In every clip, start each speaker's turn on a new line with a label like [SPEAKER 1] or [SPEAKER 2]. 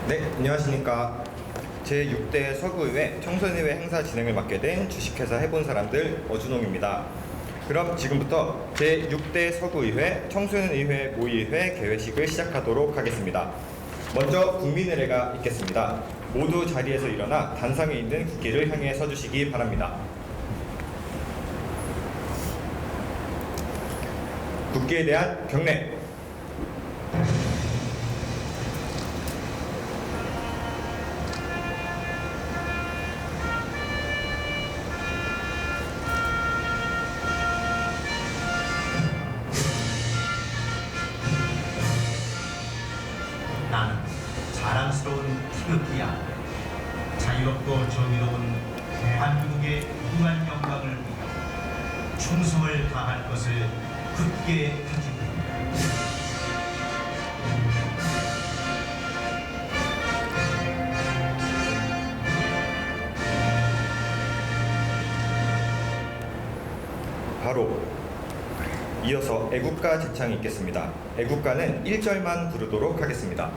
[SPEAKER 1] 네, 안녕하십니까. 제6대 서구의회 청소년의회 행사 진행을 맡게 된 주식회사 해본 사람들 어준홍입니다. 그럼 지금부터 제6대 서구의회 청소년의회 모의회 개회식을 시작하도록 하겠습니다. 먼저 국민의례가 있겠습니다. 모두 자리에서 일어나 단상에 있는 국기를 향해 서주시기 바랍니다. 국기에 대한 경례.
[SPEAKER 2] 나는 자랑스러운 태극기 아래 자유롭고 정의로운 대한민국의 무한 영광을 위해 충성을 다할 것을 굳게 다짐합니다.
[SPEAKER 1] 바로 이어서 애국가 제창이 있겠습니다. 애국가는 1절만 부르도록 하겠습니다.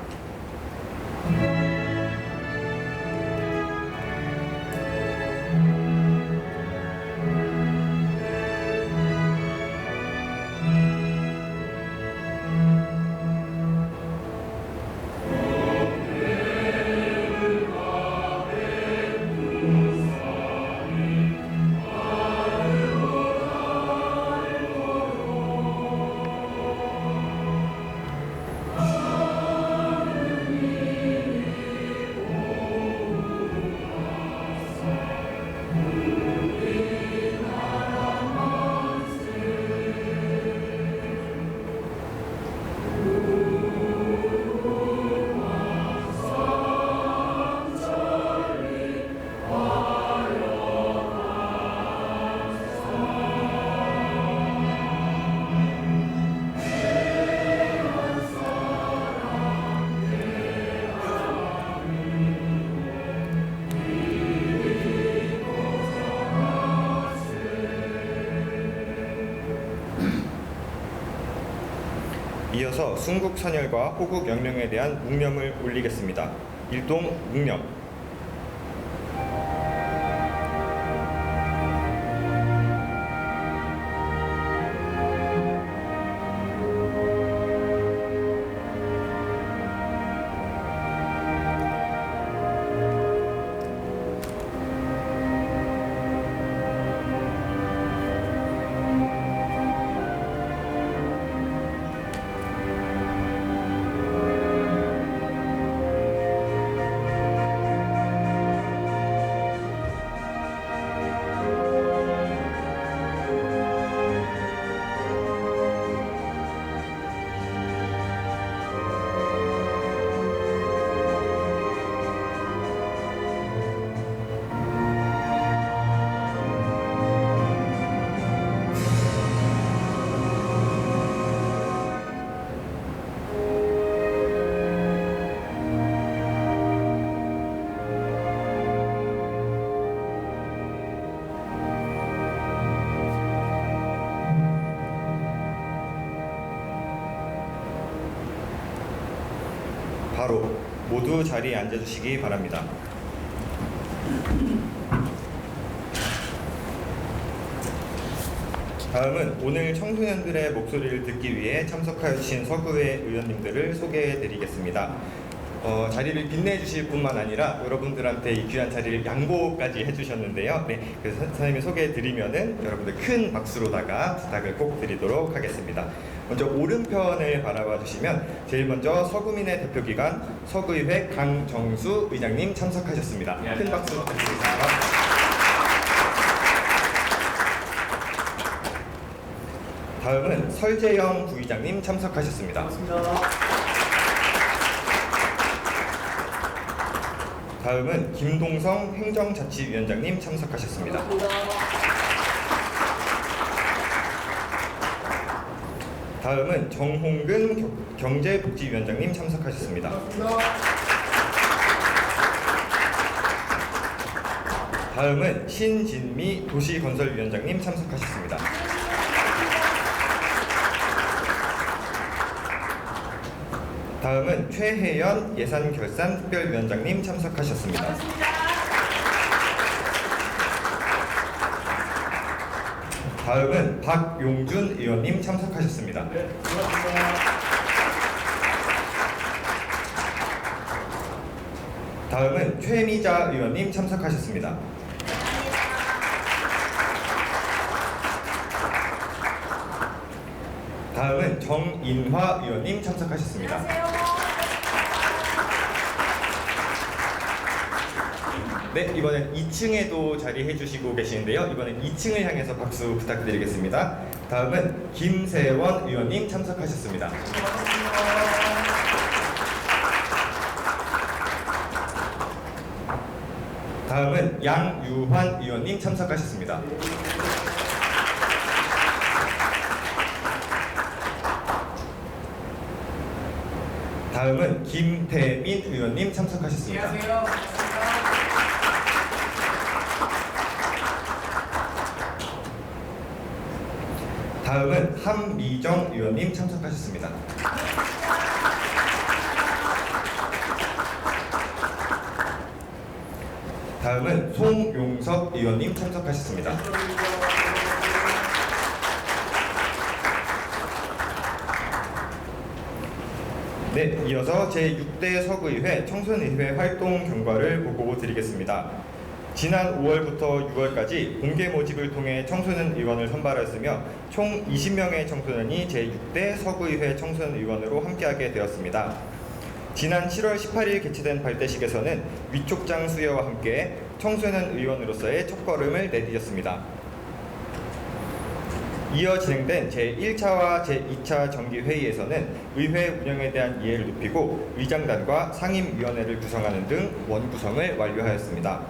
[SPEAKER 1] 이어서 순국선열과 호국영령에 대한 묵념을 올리겠습니다. 일동 묵념. 바로 모두 자리에 앉아주시기 바랍니다. 다음은 오늘 청소년들의 목소리를 듣기 위해 참석하여 주신 서구의 의원님들을 소개해 드리겠습니다. 자리를 빛내 주실 뿐만 아니라 여러분들한테 이 귀한 자리를 양보까지 해주셨는데요. 네, 그래서 선생님이 소개해 드리면은 여러분들 큰 박수로다가 부탁을 꼭 드리도록 하겠습니다. 먼저 오른편을 바라봐 주시면 제일 먼저 서구민의 대표기관 서구의회 강정수 의장님 참석하셨습니다. 큰 박수 부탁드리겠습니다. 다음은 설재영 부의장님 참석하셨습니다.
[SPEAKER 3] 반갑습니다.
[SPEAKER 1] 다음은 김동성 행정자치위원장님 참석하셨습니다. 다음은 정홍근 경제복지위원장님 참석하셨습니다. 다음은 신진미 도시건설위원장님 참석하셨습니다. 다음은 최혜연 예산결산특별위원장님 참석하셨습니다. 다음은 박용준 의원님 참석하셨습니다. 다음은 최미자 의원님 참석하셨습니다. 다음은 정인화 의원님 참석하셨습니다. 네, 이번엔 2층에도 자리해 주시고 계시는데요. 이번엔 2층을 향해서 박수 부탁드리겠습니다. 다음은 김세원 의원님 참석하셨습니다. 다음은 양유환 의원님 참석하셨습니다. 다음은 김태민 의원님 참석하셨습니다.
[SPEAKER 3] 안녕하세요.
[SPEAKER 1] 다음은 함미정 의원님 참석하셨습니다. 다음은 송용석 의원님 참석하셨습니다. 네, 이어서 제6대 서구의회 청소년의회 활동 경과를 보고 드리겠습니다. 지난 5월부터 6월까지 공개 모집을 통해 청소년 의원을 선발하였으며 총 20명의 청소년이 제6대 서구의회 청소년 의원으로 함께하게 되었습니다. 지난 7월 18일 개최된 발대식에서는 위촉장 수여와 함께 청소년 의원으로서의 첫걸음을 내디뎠습니다. 이어 진행된 제1차와 제2차 정기회의에서는 의회 운영에 대한 이해를 높이고 의장단과 상임위원회를 구성하는 등 원구성을 완료하였습니다.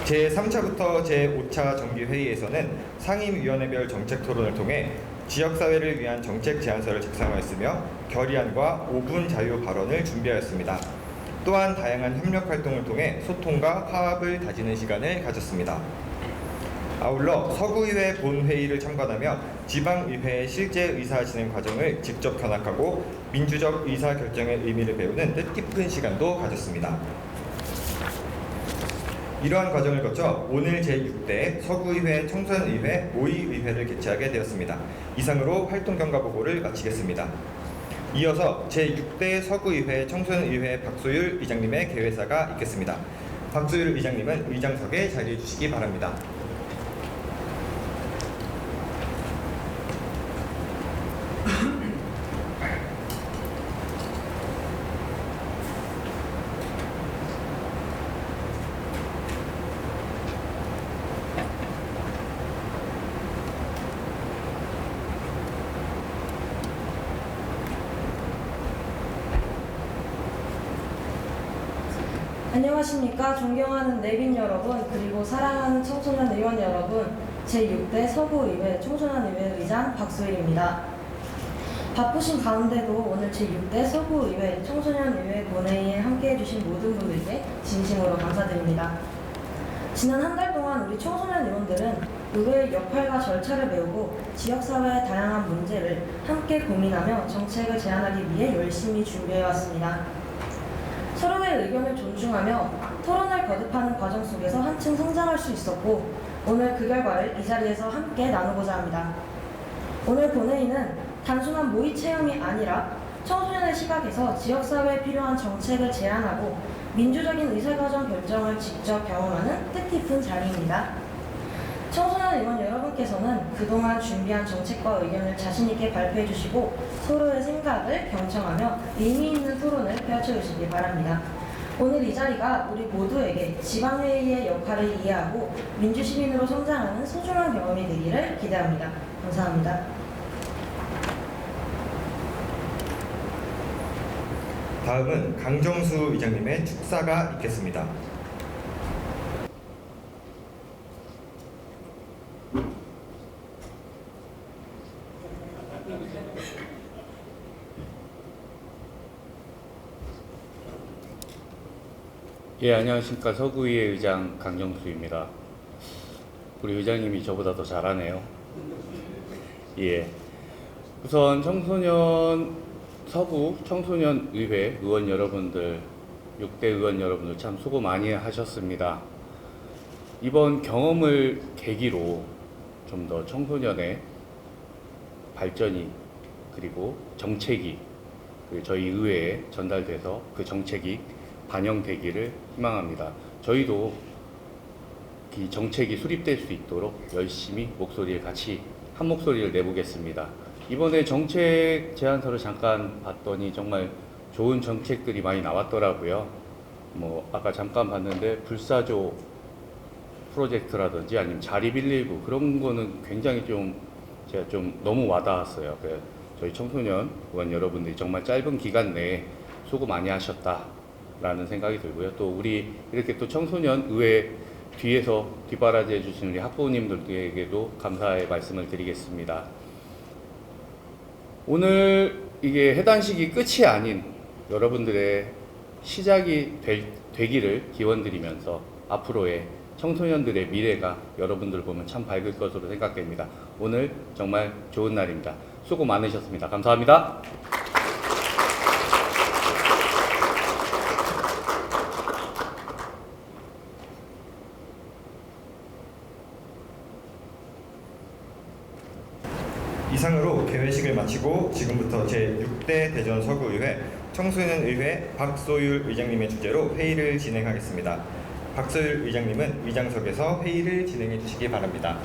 [SPEAKER 1] 제3차부터 제5차 정기회의에서는 상임위원회별 정책 토론을 통해 지역사회를 위한 정책 제안서를 작성하였으며 결의안과 5분 자유 발언을 준비하였습니다. 또한 다양한 협력 활동을 통해 소통과 화합을 다지는 시간을 가졌습니다. 아울러 서구의회 본회의를 참관하며 지방의회의 실제 의사 진행 과정을 직접 견학하고 민주적 의사결정의 의미를 배우는 뜻깊은 시간도 가졌습니다. 이러한 과정을 거쳐 오늘 제6대 서구의회 청소년의회 모의의회를 개최하게 되었습니다. 이상으로 활동경과 보고를 마치겠습니다. 이어서 제6대 서구의회 청소년의회 박소율 의장님의 개회사가 있겠습니다. 박소율 의장님은 의장석에 자리해 주시기 바랍니다.
[SPEAKER 4] 안녕하십니까. 존경하는 내빈 여러분, 그리고 사랑하는 청소년 의원 여러분, 제6대 서구의회 청소년의회 의장 박소일입니다. 바쁘신 가운데도 오늘 제6대 서구의회 청소년의회 본회의에 함께해 주신 모든 분들께 진심으로 감사드립니다. 지난 한 달 동안 우리 청소년 의원들은 의회의 역할과 절차를 배우고 지역사회의 다양한 문제를 함께 고민하며 정책을 제안하기 위해 열심히 준비해왔습니다. 서로의 의견을 존중하며 토론을 거듭하는 과정 속에서 한층 성장할 수 있었고 오늘 그 결과를 이 자리에서 함께 나누고자 합니다. 오늘 본회의는 단순한 모의 체험이 아니라 청소년의 시각에서 지역사회에 필요한 정책을 제안하고 민주적인 의사과정 결정을 직접 경험하는 뜻깊은 자리입니다. 청소년 의원 여러분께서는 그동안 준비한 정책과 의견을 자신있게 발표해 주시고 서로의 생각을 경청하며 의미 있는 토론을 펼쳐주시기 바랍니다. 오늘 이 자리가 우리 모두에게 지방회의의 역할을 이해하고 민주시민으로 성장하는 소중한 경험이 되기를 기대합니다. 감사합니다.
[SPEAKER 1] 다음은 강정수 의장님의 축사가 있겠습니다.
[SPEAKER 5] 예, 안녕하십니까. 서구의회 의장 강정수입니다. 우리 의장님이 저보다 더 잘하네요. 예. 우선 청소년 서구 청소년 의회 의원 여러분들, 6대 의원 여러분들 참 수고 많이 하셨습니다. 이번 경험을 계기로 좀 더 청소년의 발전이 그리고 정책이 저희 의회에 전달돼서 그 정책이 반영되기를 희망합니다. 저희도 이 정책이 수립될 수 있도록 열심히 목소리를 같이 한 목소리를 내보겠습니다. 이번에 정책 제안서를 잠깐 봤더니 정말 좋은 정책들이 많이 나왔더라고요. 아까 잠깐 봤는데 불사조 프로젝트라든지 아니면 자립 119 그런 거는 굉장히 제가 너무 와닿았어요. 저희 청소년 의원 여러분들이 정말 짧은 기간 내에 수고 많이 하셨다라는 생각이 들고요. 또 우리 이렇게 또 청소년 의회 뒤에서 뒷바라지 해주신 우리 학부모님들에게도 감사의 말씀을 드리겠습니다. 오늘 이게 해단식이 끝이 아닌 여러분들의 시작이 되기를 기원드리면서 앞으로의 청소년들의 미래가 여러분들 보면 참 밝을 것으로 생각됩니다. 오늘 정말 좋은 날입니다. 수고 많으셨습니다. 감사합니다.
[SPEAKER 1] 이상으로 개회식을 마치고 지금부터 제6대 대전 서구의회 청소년의회 박소율 의장님의 주재로 회의를 진행하겠습니다. 박소율 의장님은 의장석에서 회의를 진행해 주시기 바랍니다.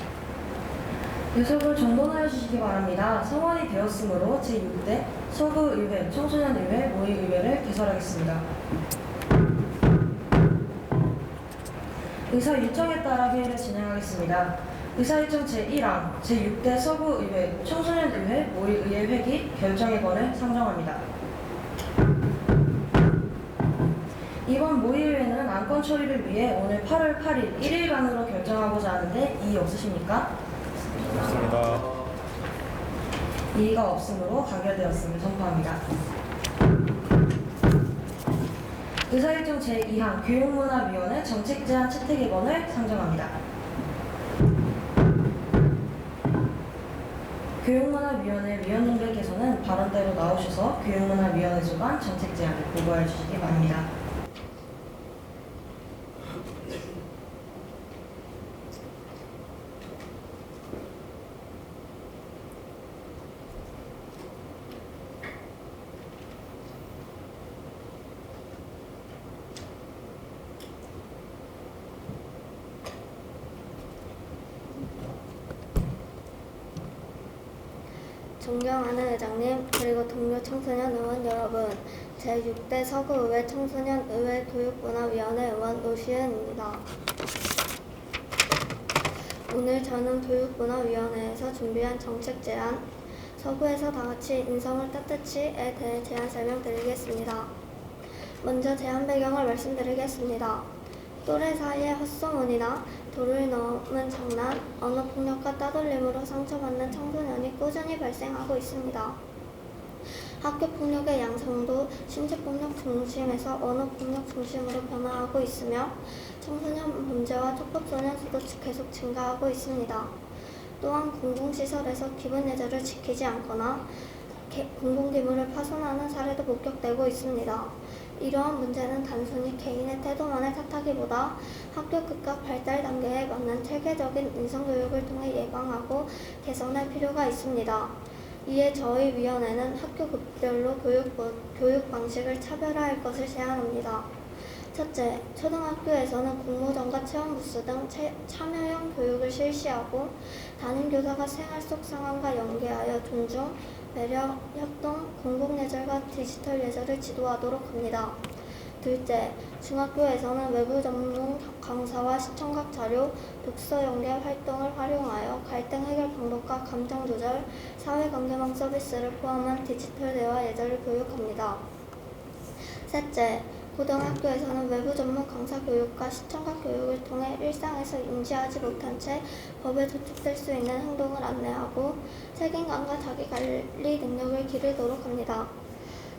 [SPEAKER 4] 의석을 정돈하여 주시기 바랍니다. 성원이 되었으므로 제6대 서구의회 청소년의회 모의의회를 개설하겠습니다. 의사 일정에 따라 회의를 진행하겠습니다. 의사일정 제1항 제6대 서구의회 청소년의회 모의의회 회기 결정의 권을 상정합니다. 이번 모의의회는 안건 처리를 위해 오늘 8월 8일 1일간으로 결정하고자 하는데 이의 없으십니까?
[SPEAKER 1] 없습니다.
[SPEAKER 4] 이의가 없으므로 가결되었음을 선포합니다. 의사일정 제2항 교육문화위원회 정책제안 채택의 권을 상정합니다. 교육문화위원회 위원님들께서는 발언대로 나오셔서 교육문화위원회 주관 정책제안을 보고해 주시기 바랍니다.
[SPEAKER 3] 존경하는 회장님, 그리고 동료 청소년 의원 여러분, 제6대 서구의회 청소년의회 교육문화위원회 의원 노시은입니다. 오늘 저는 교육문화위원회에서 준비한 정책 제안, 서구에서 다같이 인성을 따뜻히에 대해 제안 설명드리겠습니다. 먼저 제안 배경을 말씀드리겠습니다. 또래 사이의 헛소문이나 도를 넘은 장난, 언어폭력과 따돌림으로 상처받는 청소년이 꾸준히 발생하고 있습니다. 학교폭력의 양상도 신체폭력 중심에서 언어폭력 중심으로 변화하고 있으며 청소년 범죄와 촉법소년 수도 계속 증가하고 있습니다. 또한 공공시설에서 기본 예절을 지키지 않거나 공공기물을 파손하는 사례도 목격되고 있습니다. 이러한 문제는 단순히 개인의 태도만을 탓하기보다 학교 극각 발달 단계에 맞는 체계적인 인성교육을 통해 예방하고 개선할 필요가 있습니다. 이에 저희 위원회는 학교급별로 교육 방식을 차별화할 것을 제안합니다. 첫째, 초등학교에서는 공모전과 체험부스 등 참여형 교육을 실시하고 담임교사가 생활 속 상황과 연계하여 존중, 배려, 협동, 공공예절과 디지털 예절을 지도하도록 합니다. 둘째, 중학교에서는 외부 전문 강사와 시청각 자료, 독서 연계 활동을 활용하여 갈등 해결 방법과 감정 조절, 사회관계망 서비스를 포함한 디지털 대화 예절을 교육합니다. 셋째, 고등학교에서는 외부 전문 강사 교육과 시청각 교육을 통해 일상에서 인지하지 못한 채 법에 저촉될 수 있는 행동을 안내하고 책임감과 자기관리 능력을 기르도록 합니다.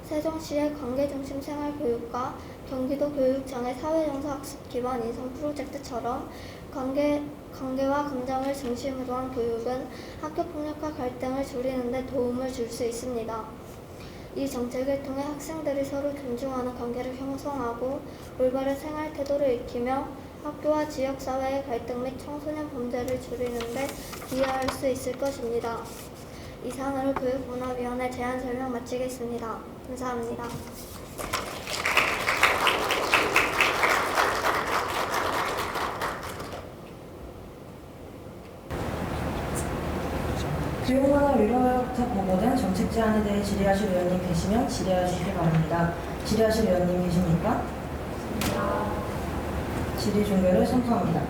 [SPEAKER 3] 세종시의 관계중심 생활교육과 경기도 교육청의 사회정서학습 기반 인성 프로젝트처럼 관계와 감정을 중심으로 한 교육은 학교폭력과 갈등을 줄이는 데 도움을 줄 수 있습니다. 이 정책을 통해 학생들이 서로 존중하는 관계를 형성하고 올바른 생활 태도를 익히며 학교와 지역사회의 갈등 및 청소년 범죄를 줄이는 데 기여할 수 있을 것입니다. 이상으로 교육문화위원회 제안 설명 마치겠습니다. 감사합니다.
[SPEAKER 4] 교육문화위로부터 보고된 정책 제안에 대해 질의하실 의원님 계시면 질의해 주시기 바랍니다. 질의하실 의원님 계십니까? 질의 종결을 선포합니다.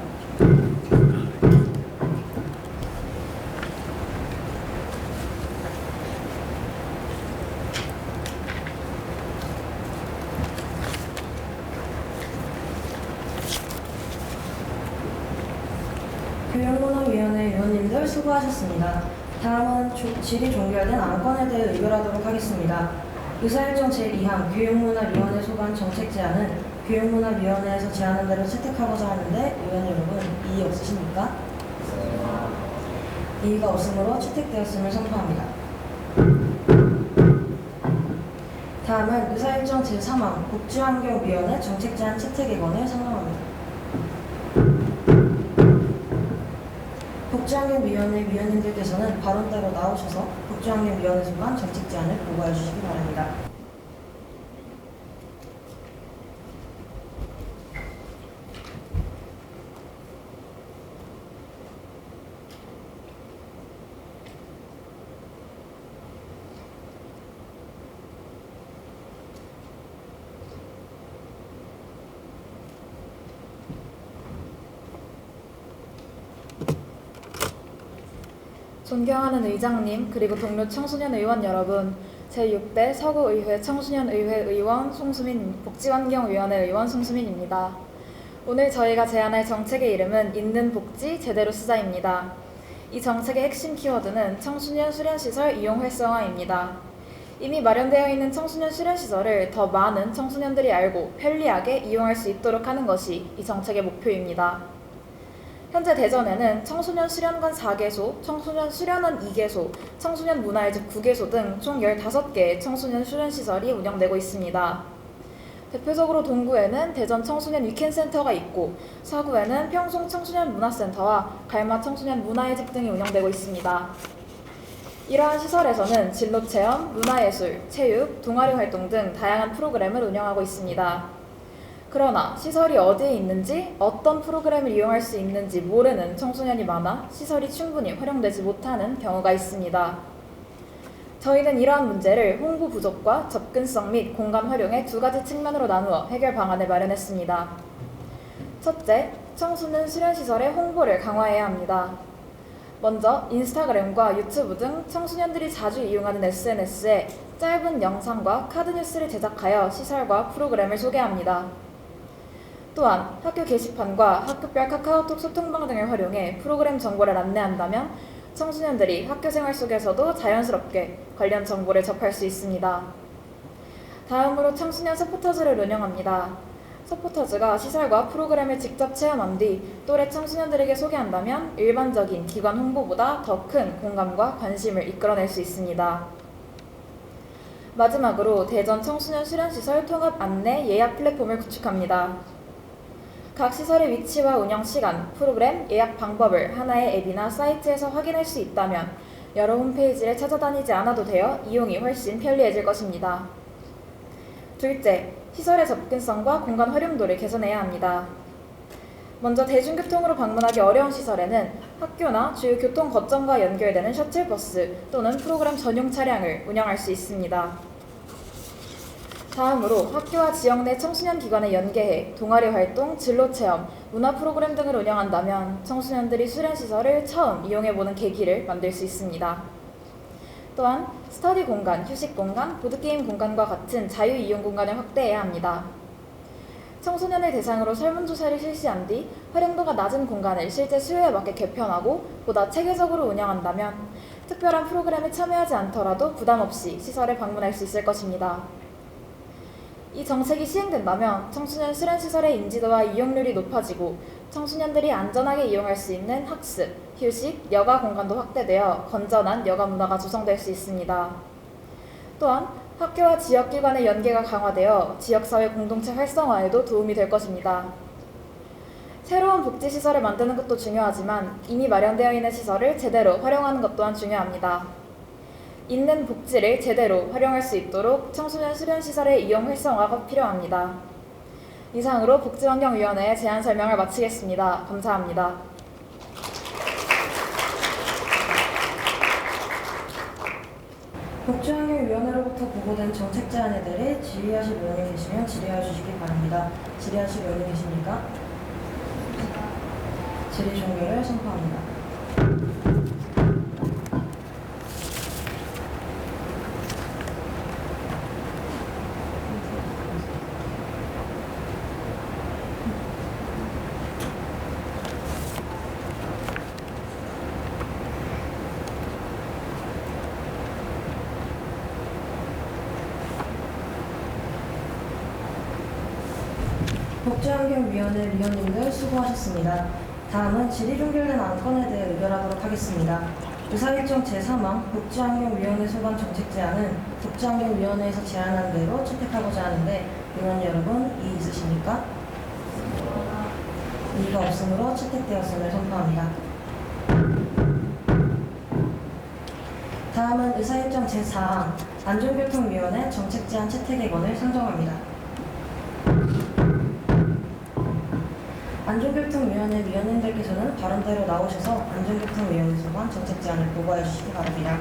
[SPEAKER 4] 교육문화위원회 의원님들 수고하셨습니다. 다음은 질의 종결된 안건에 대해 의결하도록 하겠습니다. 의사일정 제2항 교육문화위원회 소관 정책 제안은 교육문화위원회에서 제안한 대로 채택하고자 하는데 의원 여러분 이의 없으십니까? 이의가 없으므로 채택되었음을 선포합니다. 다음은 의사일정 제3항 복지환경위원회 정책 제안 채택 예건을 상정합니다. 복지환경위원회 위원님들께서는 발언대로 나오셔서 복지환경위원회 소관 정책 제안을 보고해 주시기 바랍니다.
[SPEAKER 6] 존경하는 의장님, 그리고 동료 청소년 의원 여러분, 제6대 서구의회 청소년의회 의원 송수민, 복지환경위원회 의원 송수민입니다. 오늘 저희가 제안할 정책의 이름은 있는 복지 제대로 쓰자입니다. 이 정책의 핵심 키워드는 청소년 수련시설 이용 활성화입니다. 이미 마련되어 있는 청소년 수련시설을 더 많은 청소년들이 알고 편리하게 이용할 수 있도록 하는 것이 이 정책의 목표입니다. 현재 대전에는 청소년 수련관 4개소, 청소년 수련원 2개소, 청소년 문화의집 9개소 등 총 15개의 청소년 수련시설이 운영되고 있습니다. 대표적으로 동구에는 대전 청소년 위켄센터가 있고 서구에는 평송 청소년 문화센터와 갈마 청소년 문화의집 등이 운영되고 있습니다. 이러한 시설에서는 진로체험, 문화예술, 체육, 동아리 활동 등 다양한 프로그램을 운영하고 있습니다. 그러나 시설이 어디에 있는지, 어떤 프로그램을 이용할 수 있는지 모르는 청소년이 많아 시설이 충분히 활용되지 못하는 경우가 있습니다. 저희는 이러한 문제를 홍보 부족과 접근성 및 공간 활용의 두 가지 측면으로 나누어 해결 방안을 마련했습니다. 첫째, 청소년 수련시설의 홍보를 강화해야 합니다. 먼저 인스타그램과 유튜브 등 청소년들이 자주 이용하는 SNS에 짧은 영상과 카드 뉴스를 제작하여 시설과 프로그램을 소개합니다. 또한 학교 게시판과 학교별 카카오톡 소통방 등을 활용해 프로그램 정보를 안내한다면 청소년들이 학교생활 속에서도 자연스럽게 관련 정보를 접할 수 있습니다. 다음으로 청소년 서포터즈를 운영합니다. 서포터즈가 시설과 프로그램을 직접 체험한 뒤 또래 청소년들에게 소개한다면 일반적인 기관 홍보보다 더 큰 공감과 관심을 이끌어낼 수 있습니다. 마지막으로 대전 청소년 수련시설 통합 안내 예약 플랫폼을 구축합니다. 각 시설의 위치와 운영 시간, 프로그램, 예약 방법을 하나의 앱이나 사이트에서 확인할 수 있다면 여러 홈페이지를 찾아다니지 않아도 되어 이용이 훨씬 편리해질 것입니다. 둘째, 시설의 접근성과 공간 활용도를 개선해야 합니다. 먼저 대중교통으로 방문하기 어려운 시설에는 학교나 주요 교통 거점과 연결되는 셔틀버스 또는 프로그램 전용 차량을 운영할 수 있습니다. 다음으로 학교와 지역 내 청소년 기관에 연계해 동아리 활동, 진로 체험, 문화 프로그램 등을 운영한다면 청소년들이 수련시설을 처음 이용해보는 계기를 만들 수 있습니다. 또한 스터디 공간, 휴식 공간, 보드게임 공간과 같은 자유 이용 공간을 확대해야 합니다. 청소년을 대상으로 설문조사를 실시한 뒤 활용도가 낮은 공간을 실제 수요에 맞게 개편하고 보다 체계적으로 운영한다면 특별한 프로그램에 참여하지 않더라도 부담 없이 시설에 방문할 수 있을 것입니다. 이 정책이 시행된다면 청소년 수련시설의 인지도와 이용률이 높아지고 청소년들이 안전하게 이용할 수 있는 학습, 휴식, 여가 공간도 확대되어 건전한 여가 문화가 조성될 수 있습니다. 또한 학교와 지역기관의 연계가 강화되어 지역사회 공동체 활성화에도 도움이 될 것입니다. 새로운 복지시설을 만드는 것도 중요하지만 이미 마련되어 있는 시설을 제대로 활용하는 것 또한 중요합니다. 있는 복지를 제대로 활용할 수 있도록 청소년 수련시설의 이용 활성화가 필요합니다. 이상으로 복지환경위원회의 제안 설명을 마치겠습니다. 감사합니다.
[SPEAKER 4] 복지환경위원회로부터 보고된 정책 제안에 대해 질의하실 의원이 계시면 질의해 주시기 바랍니다. 질의하실 의원이 계십니까? 질의 종료를 선포합니다. 복지환경위원회 위원님들 수고하셨습니다. 다음은 질의 종결된 안건에 대해 의결하도록 하겠습니다. 의사일정 제3항 복지환경위원회 소관 정책 제안은 복지환경위원회에서 제안한 대로 채택하고자 하는데 의원 여러분 이의 있으십니까? 이의가 없으므로 채택되었음을 선포합니다. 다음은 의사일정 제4항 안전교통위원회 정책 제안 채택의 건을 상정합니다. 안전교통위원회 위원님들께서는 발언대로 나오셔서 안전교통위원회 소관 정책 제안을 보고해 주시기 바랍니다.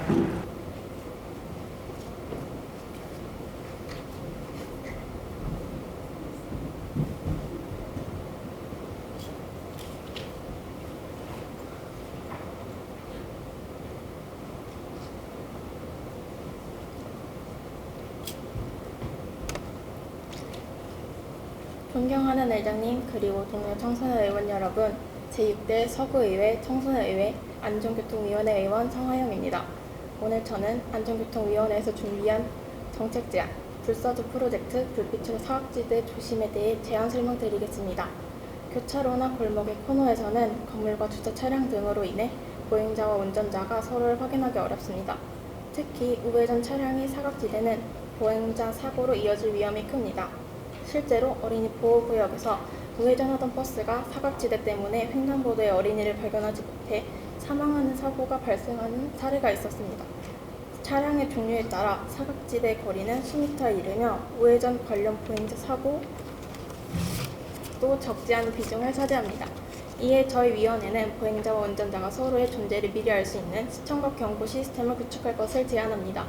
[SPEAKER 7] 존경하는 의장님 그리고 동료 청소년 의원 여러분, 제6대 서구의회 청소년의회 안전교통위원회 의원 성하영입니다. 오늘 저는 안전교통위원회에서 준비한 정책 제안, 불사조 프로젝트 불빛으로 사각지대 조심에 대해 제안 설명드리겠습니다. 교차로나 골목의 코너에서는 건물과 주차 차량 등으로 인해 보행자와 운전자가 서로를 확인하기 어렵습니다. 특히 우회전 차량이 사각지대는 보행자 사고로 이어질 위험이 큽니다. 실제로 어린이 보호구역에서 우회전하던 버스가 사각지대 때문에 횡단보도에 어린이를 발견하지 못해 사망하는 사고가 발생하는 사례가 있었습니다. 차량의 종류에 따라 사각지대 거리는 수미터에 이르며 우회전 관련 보행자 사고도 적지 않은 비중을 차지합니다. 이에 저희 위원회는 보행자와 운전자가 서로의 존재를 미리 알 수 있는 시청각 경고 시스템을 구축할 것을 제안합니다.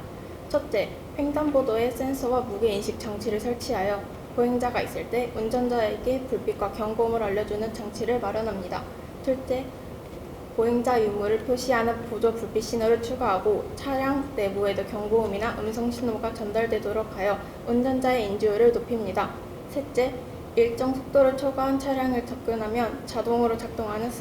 [SPEAKER 7] 첫째, 횡단보도에 센서와 무게인식 장치를 설치하여 보행자가 있을 때 운전자에게 불빛과 경고음을 알려주는 장치를 마련합니다. 둘째, 보행자 유무를 표시하는 보조 불빛 신호를 추가하고 차량 내부에도 경고음이나 음성 신호가 전달되도록 하여 운전자의 인지율을 높입니다. 셋째, 일정 속도를 초과한 차량을 접근하면 자동으로 작동하는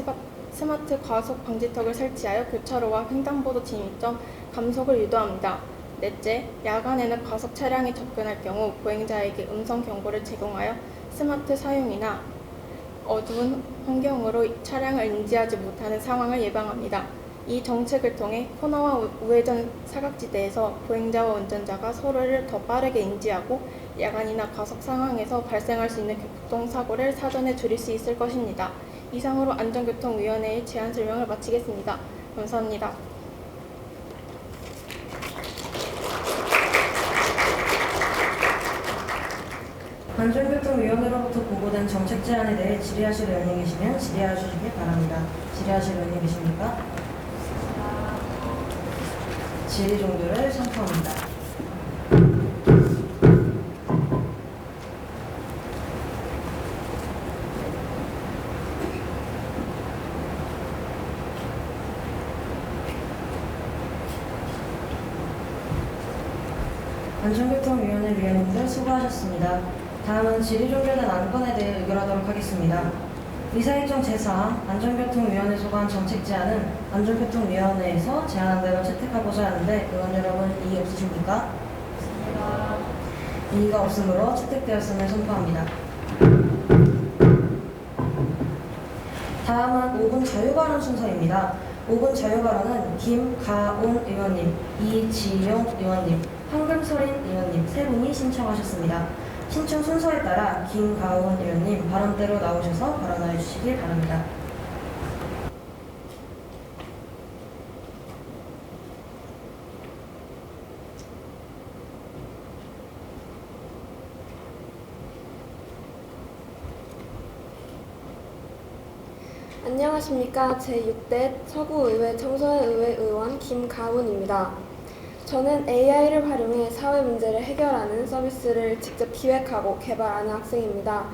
[SPEAKER 7] 스마트 과속 방지턱을 설치하여 교차로와 횡단보도 진입점 감속을 유도합니다. 넷째, 야간에는 과속 차량이 접근할 경우 보행자에게 음성 경고를 제공하여 스마트 사용이나 어두운 환경으로 차량을 인지하지 못하는 상황을 예방합니다. 이 정책을 통해 코너와 우회전 사각지대에서 보행자와 운전자가 서로를 더 빠르게 인지하고 야간이나 과속 상황에서 발생할 수 있는 교통사고를 사전에 줄일 수 있을 것입니다. 이상으로 안전교통위원회의 제안 설명을 마치겠습니다. 감사합니다.
[SPEAKER 4] 안전교통위원회로부터 보고된 정책 제안에 대해 질의하실 의원이 계시면 질의해 주시기 바랍니다. 질의하실 의원이 계십니까? 질의 종료를 선포합니다. 안전교통위원회 위원님들 수고하셨습니다. 다음은 질의 종결된 안건에 대해 의결하도록 하겠습니다. 의사일정 제4항 안전교통위원회 소관 정책 제안은 안전교통위원회에서 제안한 대로 채택하고자 하는데 의원 여러분 이의 없으십니까? 이의가 없으므로 채택되었음을 선포합니다. 다음은 5분 자유발언 순서입니다. 5분 자유발언은 김가온 의원님, 이지용 의원님, 황금소린 의원님 세 분이 신청하셨습니다. 신청 순서에 따라 김가훈 의원님 발언대로 나오셔서 발언하여 주시길 바랍니다.
[SPEAKER 3] 안녕하십니까. 제6대 서구의회 청소년의회 의원 김가훈입니다. 저는 AI를 활용해 사회 문제를 해결하는 서비스를 직접 기획하고 개발하는 학생입니다.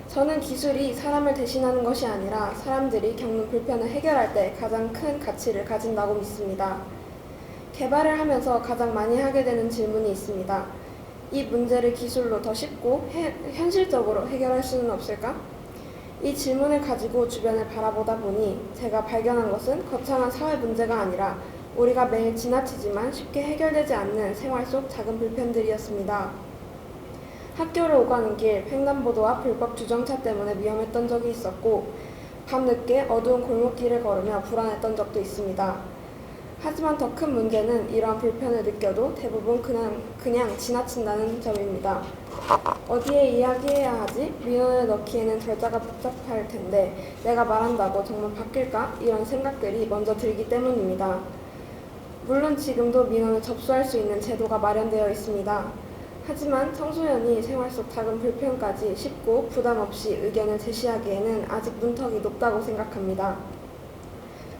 [SPEAKER 3] 저는 기술이 사람을 대신하는 것이 아니라 사람들이 겪는 불편을 해결할 때 가장 큰 가치를 가진다고 믿습니다. 개발을 하면서 가장 많이 하게 되는 질문이 있습니다. 이 문제를 기술로 더 쉽고 현실적으로 해결할 수는 없을까? 이 질문을 가지고 주변을 바라보다 보니 제가 발견한 것은 거창한 사회 문제가 아니라 우리가 매일 지나치지만 쉽게 해결되지 않는 생활 속 작은 불편들이었습니다. 학교를 오가는 길, 횡단보도 앞 불법 주정차 때문에 위험했던 적이 있었고 밤늦게 어두운 골목길을 걸으며 불안했던 적도 있습니다. 하지만 더 큰 문제는 이러한 불편을 느껴도 대부분 그냥 지나친다는 점입니다. 어디에 이야기해야 하지? 민원을 넣기에는 절차가 복잡할 텐데 내가 말한다고 정말 바뀔까? 이런 생각들이 먼저 들기 때문입니다. 물론 지금도 민원을 접수할 수 있는 제도가 마련되어 있습니다. 하지만 청소년이 생활 속 작은 불편까지 쉽고 부담 없이 의견을 제시하기에는 아직 문턱이 높다고 생각합니다.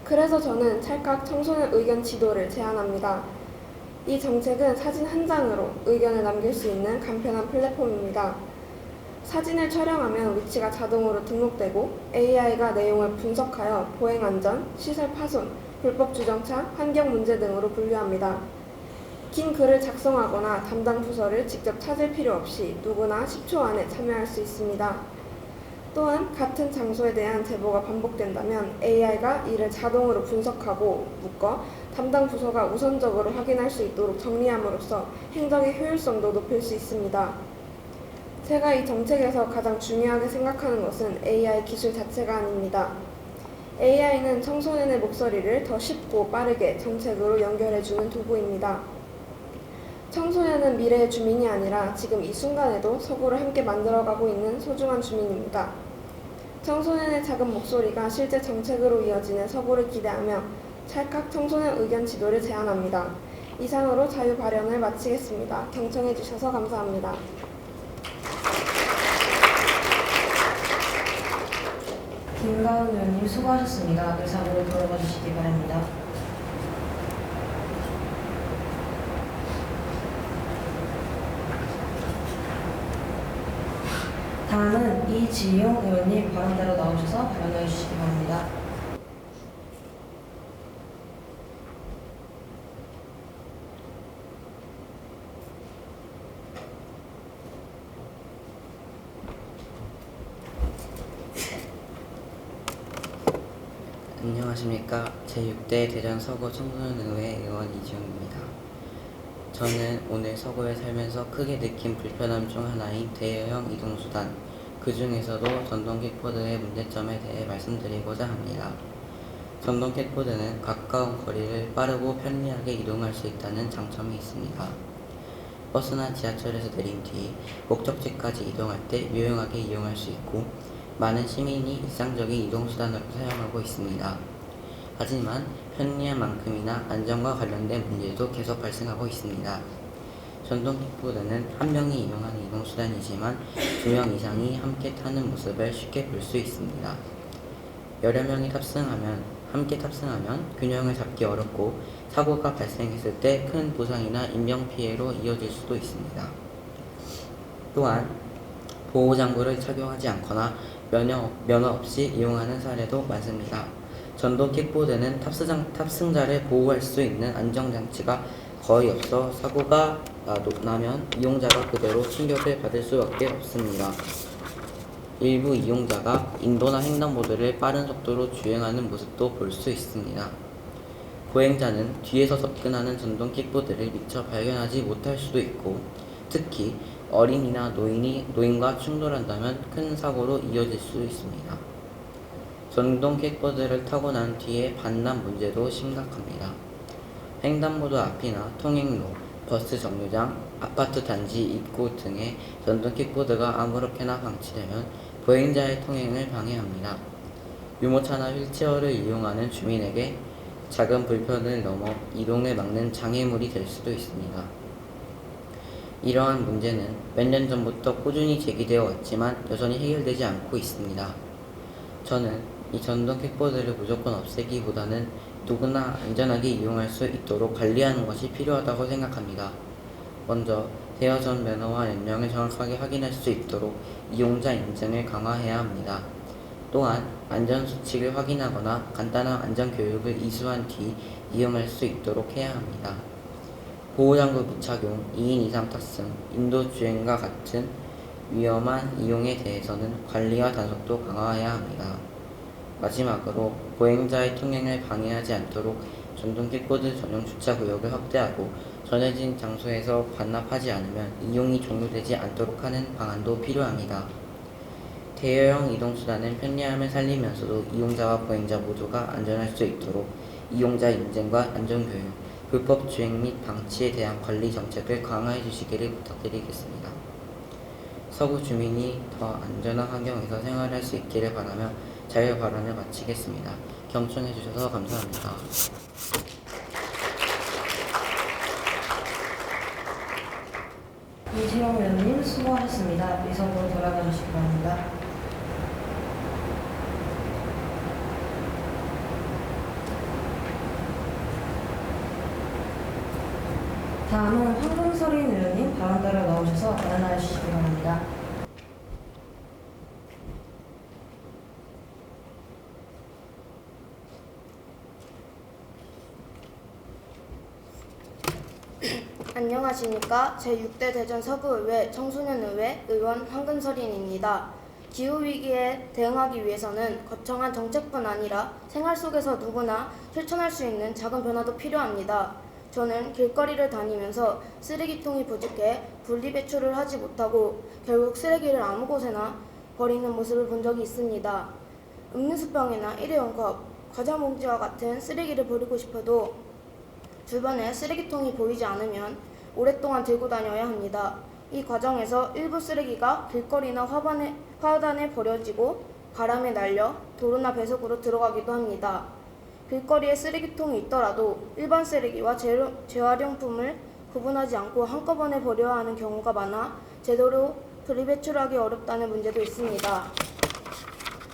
[SPEAKER 3] 그래서 저는 찰칵 청소년 의견 지도를 제안합니다. 이 정책은 사진 한 장으로 의견을 남길 수 있는 간편한 플랫폼입니다. 사진을 촬영하면 위치가 자동으로 등록되고 AI가 내용을 분석하여 보행안전, 시설 파손, 불법 주정차, 환경 문제 등으로 분류합니다. 긴 글을 작성하거나 담당 부서를 직접 찾을 필요 없이 누구나 10초 안에 참여할 수 있습니다. 또한 같은 장소에 대한 제보가 반복된다면 AI가 이를 자동으로 분석하고 묶어 담당 부서가 우선적으로 확인할 수 있도록 정리함으로써 행정의 효율성도 높일 수 있습니다. 제가 이 정책에서 가장 중요하게 생각하는 것은 AI 기술 자체가 아닙니다. AI는 청소년의 목소리를 더 쉽고 빠르게 정책으로 연결해주는 도구입니다. 청소년은 미래의 주민이 아니라 지금 이 순간에도 서구를 함께 만들어가고 있는 소중한 주민입니다. 청소년의 작은 목소리가 실제 정책으로 이어지는 서구를 기대하며 찰칵 청소년 의견 지도를 제안합니다. 이상으로 자유 발언을 마치겠습니다. 경청해 주셔서 감사합니다.
[SPEAKER 4] 김가훈 의원님 수고하셨습니다. 의사로 돌아가 주시기 바랍니다. 다음은 이지용 의원님 발언대로 나오셔서 발언해 주시기 바랍니다.
[SPEAKER 8] 안녕하십니까. 제6대 대전 서구 청소년의회 의원 이지용입니다. 저는 오늘 서구에 살면서 크게 느낀 불편함 중 하나인 대여형 이동수단, 그 중에서도 전동 킥보드의 문제점에 대해 말씀드리고자 합니다. 전동 킥보드는 가까운 거리를 빠르고 편리하게 이동할 수 있다는 장점이 있습니다. 버스나 지하철에서 내린 뒤 목적지까지 이동할 때 유용하게 이용할 수 있고 많은 시민이 일상적인 이동수단으로 사용하고 있습니다. 하지만 편리함만큼이나 안전과 관련된 문제도 계속 발생하고 있습니다. 전동 킥보드는 한 명이 이용하는 이동수단이지만 2명 이상이 함께 타는 모습을 쉽게 볼 수 있습니다. 여러 명이 함께 탑승하면 균형을 잡기 어렵고 사고가 발생했을 때 큰 부상이나 인명피해로 이어질 수도 있습니다. 또한 보호장구를 착용하지 않거나 면허 없이 이용하는 사례도 많습니다. 전동 킥보드는 탑승자를 보호할 수 있는 안전장치가 거의 없어 사고가 나면 이용자가 그대로 충격을 받을 수밖에 없습니다. 일부 이용자가 인도나 횡단보도를 빠른 속도로 주행하는 모습도 볼 수 있습니다. 보행자는 뒤에서 접근하는 전동 킥보드를 미처 발견하지 못할 수도 있고 특히 어린이나 노인과 충돌한다면 큰 사고로 이어질 수 있습니다. 전동 킥보드를 타고 난 뒤에 반납 문제도 심각합니다. 횡단보도 앞이나 통행로, 버스 정류장, 아파트 단지 입구 등에 전동 킥보드가 아무렇게나 방치되면 보행자의 통행을 방해합니다. 유모차나 휠체어를 이용하는 주민에게 작은 불편을 넘어 이동을 막는 장애물이 될 수도 있습니다. 이러한 문제는 몇 년 전부터 꾸준히 제기되어 왔지만 여전히 해결되지 않고 있습니다. 저는 이 전동 킥보드를 무조건 없애기보다는 누구나 안전하게 이용할 수 있도록 관리하는 것이 필요하다고 생각합니다. 먼저 대여전 면허와 연령을 정확하게 확인할 수 있도록 이용자 인증을 강화해야 합니다. 또한 안전수칙을 확인하거나 간단한 안전교육을 이수한 뒤 이용할 수 있도록 해야 합니다. 보호장구 미착용, 2인 이상 탑승, 인도주행과 같은 위험한 이용에 대해서는 관리와 단속도 강화해야 합니다. 마지막으로 보행자의 통행을 방해하지 않도록 전동 킥보드 전용 주차구역을 확대하고 정해진 장소에서 반납하지 않으면 이용이 종료되지 않도록 하는 방안도 필요합니다. 대여형 이동수단은 편리함을 살리면서도 이용자와 보행자 모두가 안전할 수 있도록 이용자 인증과 안전교육, 불법 주행 및 방치에 대한 관리 정책을 강화해 주시기를 부탁드리겠습니다. 서구 주민이 더 안전한 환경에서 생활할 수 있기를 바라며 자유 발언을 마치겠습니다. 경청해 주셔서 감사합니다.
[SPEAKER 4] 이지영 의원님 수고하셨습니다. 의석으로 돌아가 주시기 바랍니다. 다음은 황금서린 의원님 발언대로 나오셔서 발언하여 주시기 바랍니다.
[SPEAKER 3] 안녕하십니까. 제6대 대전 서구의회 청소년의회 의원 황금서린입니다. 기후위기에 대응하기 위해서는 거창한 정책뿐 아니라 생활 속에서 누구나 실천할 수 있는 작은 변화도 필요합니다. 저는 길거리를 다니면서 쓰레기통이 부족해 분리배출을 하지 못하고 결국 쓰레기를 아무 곳에나 버리는 모습을 본 적이 있습니다. 음료수병이나 일회용 컵, 과자봉지와 같은 쓰레기를 버리고 싶어도 주변에 쓰레기통이 보이지 않으면 오랫동안 들고 다녀야 합니다. 이 과정에서 일부 쓰레기가 길거리나 화단에 버려지고 바람에 날려 도로나 배속으로 들어가기도 합니다. 길거리에 쓰레기통이 있더라도 일반 쓰레기와 재활용품을 구분하지 않고 한꺼번에 버려야 하는 경우가 많아 제대로 분리배출하기 어렵다는 문제도 있습니다.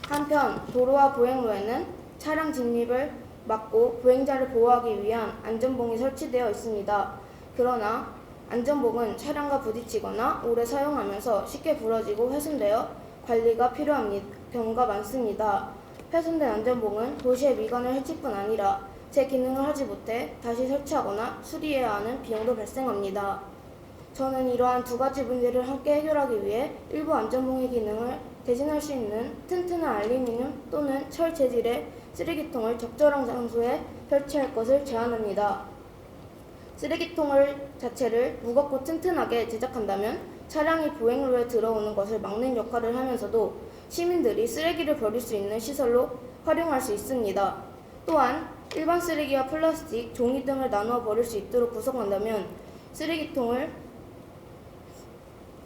[SPEAKER 3] 한편 도로와 보행로에는 차량 진입을 막고 보행자를 보호하기 위한 안전봉이 설치되어 있습니다. 그러나 안전봉은 차량과 부딪히거나 오래 사용하면서 쉽게 부러지고 훼손되어 관리가 필요한 경우가 많습니다. 훼손된 안전봉은 도시의 미관을 해칠 뿐 아니라 제 기능을 하지 못해 다시 설치하거나 수리해야 하는 비용도 발생합니다. 저는 이러한 두 가지 문제를 함께 해결하기 위해 일부 안전봉의 기능을 대신할 수 있는 튼튼한 알루미늄 또는 철 재질의 쓰레기통을 적절한 장소에 설치할 것을 제안합니다. 쓰레기통 자체를 무겁고 튼튼하게 제작한다면 차량이 보행로에 들어오는 것을 막는 역할을 하면서도 시민들이 쓰레기를 버릴 수 있는 시설로 활용할 수 있습니다. 또한 일반 쓰레기와 플라스틱, 종이 등을 나누어 버릴 수 있도록 구성한다면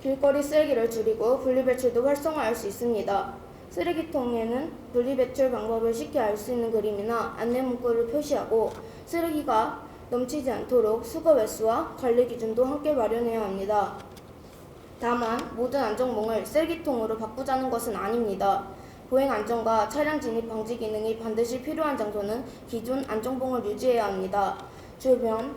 [SPEAKER 3] 길거리 쓰레기를 줄이고 분리배출도 활성화할 수 있습니다. 쓰레기통에는 분리배출 방법을 쉽게 알 수 있는 그림이나 안내 문구를 표시하고 쓰레기가 넘치지 않도록 수거 횟수와 관리 기준도 함께 마련해야 합니다. 다만 모든 안전봉을 쓰레기통으로 바꾸자는 것은 아닙니다. 보행 안전과 차량 진입 방지 기능이 반드시 필요한 장소는 기존 안전봉을 유지해야 합니다. 주변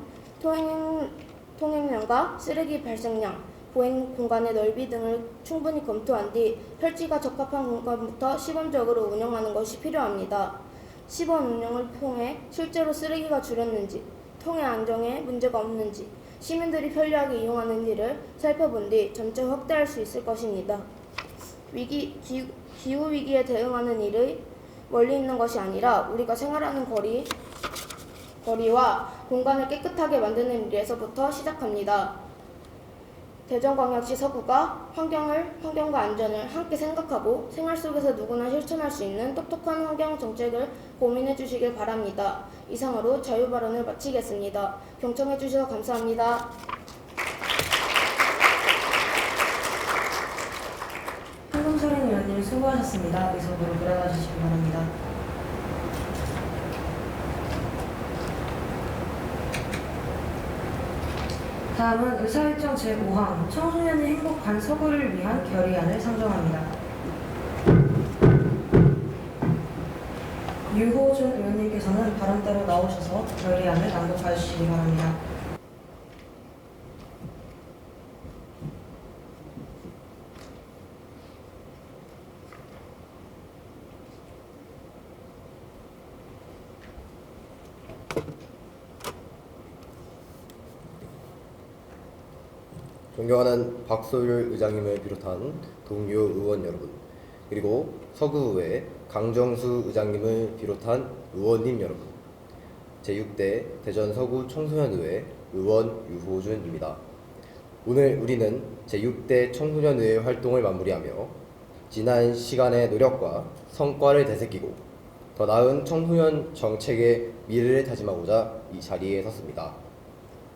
[SPEAKER 3] 통행량과 쓰레기 발생량, 보행 공간의 넓이 등을 충분히 검토한 뒤 설치가 적합한 공간부터 시범적으로 운영하는 것이 필요합니다. 시범 운영을 통해 실제로 쓰레기가 줄었는지, 통행 안정에 문제가 없는지, 시민들이 편리하게 이용하는지를 살펴본 뒤 점차 확대할 수 있을 것입니다. 기후위기에 대응하는 일이 멀리 있는 것이 아니라 우리가 생활하는 거리와 공간을 깨끗하게 만드는 일에서부터 시작합니다. 대전광역시 서구가 환경과 안전을 함께 생각하고 생활 속에서 누구나 실천할 수 있는 똑똑한 환경 정책을 고민해 주시길 바랍니다. 이상으로 자유발언을 마치겠습니다. 경청해 주셔서 감사합니다.
[SPEAKER 4] 수고하셨습니다. 의석으로 돌아가 주시기 바랍니다. 다음은 의사일정 제5항 청소년의 행복한 서구를 위한 결의안을 상정합니다. 유호준 의원님께서는 발언대로 나오셔서 결의안을 낭독해 주시기 바랍니다.
[SPEAKER 9] 존경하는 박소율 의장님을 비롯한 동료 의원 여러분, 그리고 서구의회 강정수 의장님을 비롯한 의원님 여러분, 제6대 대전 서구 청소년의회 의원 유호준입니다. 오늘 우리는 제6대 청소년의회 활동을 마무리하며 지난 시간의 노력과 성과를 되새기고 더 나은 청소년 정책의 미래를 다짐하고자 이 자리에 섰습니다.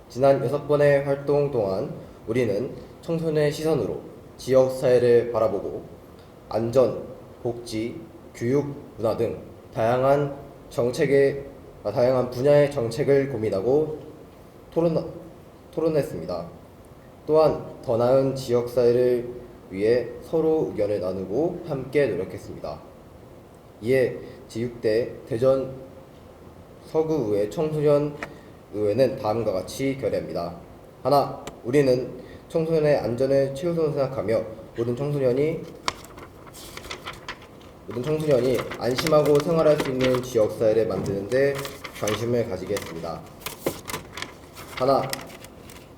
[SPEAKER 9] 지난 6번의 활동 동안 우리는 청소년의 시선으로 지역사회를 바라보고 안전, 복지, 교육, 문화 등 다양한 분야의 정책을 고민하고 토론했습니다. 또한 더 나은 지역사회를 위해 서로 의견을 나누고 함께 노력했습니다. 이에 제6대 대전 서구의회 청소년의회는 다음과 같이 결의합니다. 하나, 우리는 청소년의 안전을 최우선으로 생각하며 모든 청소년이 안심하고 생활할 수 있는 지역사회를 만드는 데 관심을 가지겠습니다. 하나,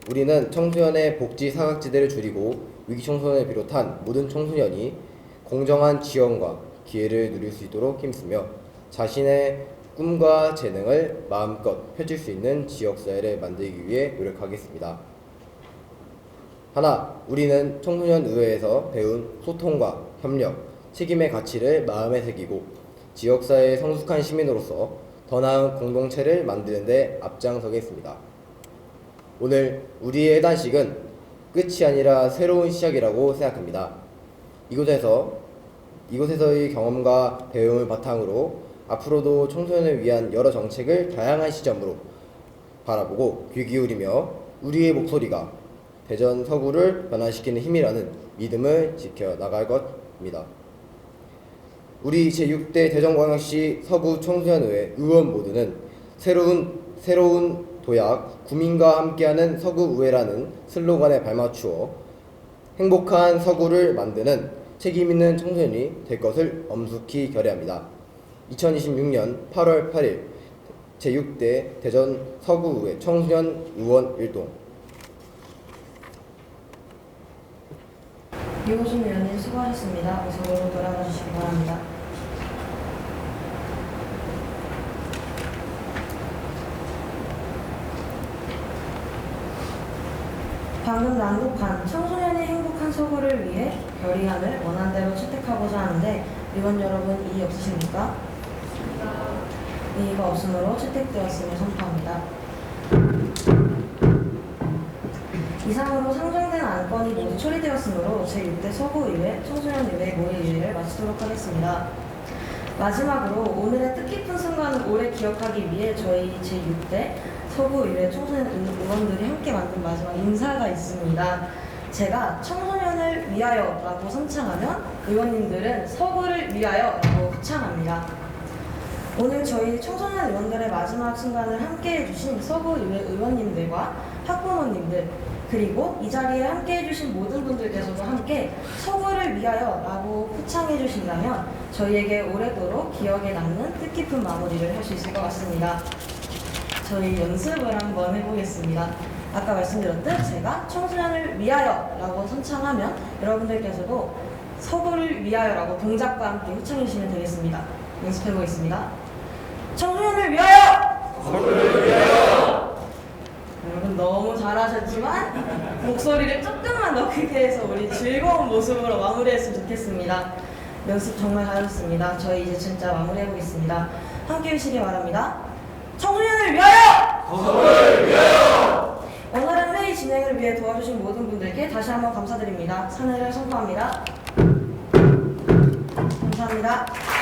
[SPEAKER 9] 우리는 청소년의 복지 사각지대를 줄이고 위기 청소년을 비롯한 모든 청소년이 공정한 지원과 기회를 누릴 수 있도록 힘쓰며 자신의 꿈과 재능을 마음껏 펼칠 수 있는 지역사회를 만들기 위해 노력하겠습니다. 하나, 우리는 청소년의회에서 배운 소통과 협력, 책임의 가치를 마음에 새기고 지역사회의 성숙한 시민으로서 더 나은 공동체를 만드는 데 앞장서겠습니다. 오늘 우리의 해단식은 끝이 아니라 새로운 시작이라고 생각합니다. 이곳에서의 경험과 배움을 바탕으로 앞으로도 청소년을 위한 여러 정책을 다양한 시점으로 바라보고 귀 기울이며 우리의 목소리가 대전 서구를 변화시키는 힘이라는 믿음을 지켜나갈 것입니다. 우리 제6대 대전광역시 서구 청소년의회 의원 모두는 새로운 도약, 구민과 함께하는 서구의회라는 슬로건에 발맞추어 행복한 서구를 만드는 책임있는 청소년이 될 것을 엄숙히 결의합니다. 2026년 8월 8일 제6대 대전 서구의회 청소년 의원 일동.
[SPEAKER 4] 유호준 의원님 수고하셨습니다. 의석으로 돌아가 주시기 바랍니다. 방금 낭독한 청소년의 행복한 서구를 위해 결의안을 원안대로 채택하고자 하는데 의원 여러분 이의 없으십니까? 이의가 없으므로 채택되었음을 선포합니다. 이상으로 상정된 안건이 모두 처리되었으므로 제6대 서구의회 청소년의회 모의의회를 마치도록 하겠습니다. 마지막으로 오늘의 뜻깊은 순간을 오래 기억하기 위해 저희 제6대 서구의회 청소년 의원들이 함께 만든 마지막 인사가 있습니다. 제가 청소년을 위하여라고 선창하면 의원님들은 서구를 위하여라고 후창합니다. 오늘 저희 청소년 의원들의 마지막 순간을 함께 해주신 서구의회 의원님들과 학부모님들 그리고 이 자리에 함께 해주신 모든 분들께서도 함께 서구를 위하여라고 후창해 주신다면 저희에게 오래도록 기억에 남는 뜻깊은 마무리를 할 수 있을 것 같습니다. 저희 연습을 한번 해보겠습니다. 아까 말씀드렸듯 제가 청소년을 위하여라고 선창하면 여러분들께서도 서구를 위하여라고 동작과 함께 후창해 주시면 되겠습니다. 연습해보겠습니다. 청소년을 위하여!
[SPEAKER 1] 서구를 위하여!
[SPEAKER 4] 여러분 너무 잘하셨지만 목소리를 조금만 더 크게 해서 우리 즐거운 모습으로 마무리했으면 좋겠습니다. 연습 정말 잘하셨습니다. 저희 이제 진짜 마무리해보겠습니다. 함께 해주시기 바랍니다. 청소년을 위하여!
[SPEAKER 1] 서구를 위하여!
[SPEAKER 4] 오늘은 회의 진행을 위해 도와주신 모든 분들께 다시 한번 감사드립니다. 사례를 선포합니다. 감사합니다.